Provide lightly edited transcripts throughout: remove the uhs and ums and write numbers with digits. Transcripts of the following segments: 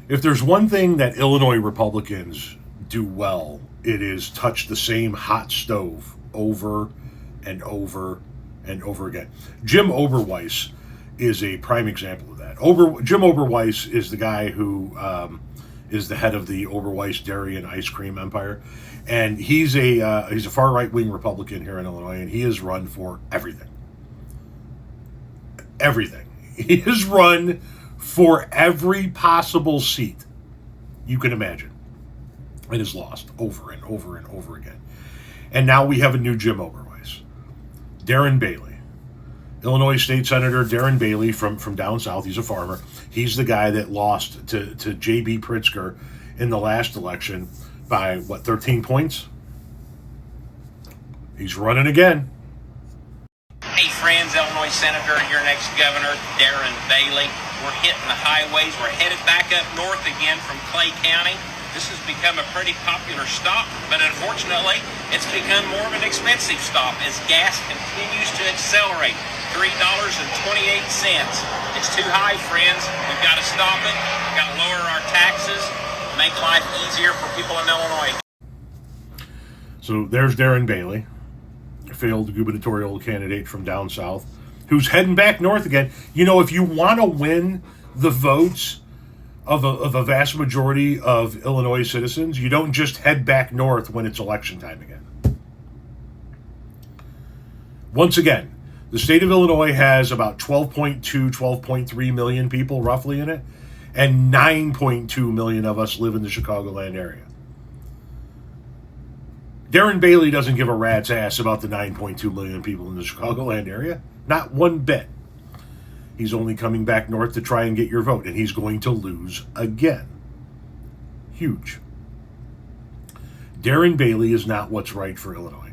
If there's one thing that Illinois Republicans do well, it is touch the same hot stove over and over and over again. Jim Oberweis is a prime example of that. Jim Oberweis is the guy who is the head of the Oberweis Dairy and Ice Cream Empire, and he's a far right wing Republican here in Illinois, and he has run for everything. Everything. He has run for every possible seat you can imagine, and has lost over and over and over again. And now we have a new Jim Oberweis, Darren Bailey. Illinois State Senator Darren Bailey from down south. He's a farmer. He's the guy that lost to J.B. Pritzker in the last election by, 13 points? He's running again. Hey friends, Illinois Senator and your next governor, Darren Bailey. We're hitting the highways. We're headed back up north again from Clay County. This has become a pretty popular stop, but unfortunately, it's become more of an expensive stop as gas continues to accelerate. $3.28. It's too high, friends. We've got to stop it. We've got to lower our taxes, make life easier for people in Illinois. So there's Darren Bailey, a failed gubernatorial candidate from down south, who's heading back north again. You know, if you want to win the votes of a vast majority of Illinois citizens, you don't just head back north when it's election time again. Once again, the state of Illinois has about 12.2, 12.3 million people roughly in it, and 9.2 million of us live in the Chicagoland area. Darren Bailey doesn't give a rat's ass about the 9.2 million people in the Chicagoland area. Not one bit. He's only coming back north to try and get your vote, and he's going to lose again. Huge. Darren Bailey is not what's right for Illinois.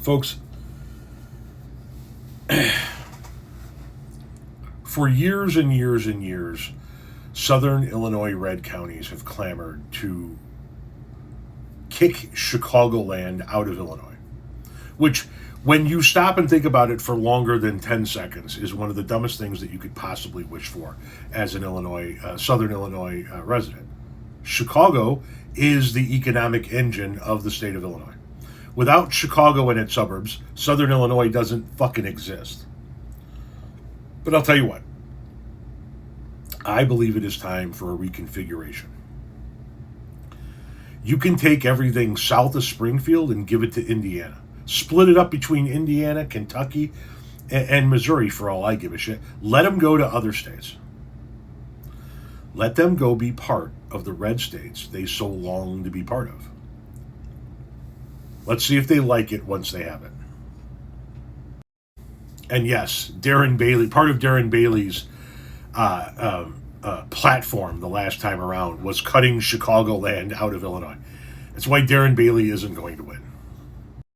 Folks, for years and years and years, southern Illinois red counties have clamored to kick Chicagoland out of Illinois, which, when you stop and think about it for longer than 10 seconds, is one of the dumbest things that you could possibly wish for as an southern Illinois resident. Chicago is the economic engine of the state of Illinois. Without Chicago and its suburbs, southern Illinois doesn't fucking exist. But I'll tell you what, I believe it is time for a reconfiguration. You can take everything south of Springfield and give it to Indiana. Split it up between Indiana, Kentucky, and Missouri for all I give a shit. Let them go to other states. Let them go be part of the red states they so long to be part of. Let's see if they like it once they have it. And yes, Darren Bailey, part of Darren Bailey's platform the last time around was cutting Chicagoland out of Illinois. That's why Darren Bailey isn't going to win.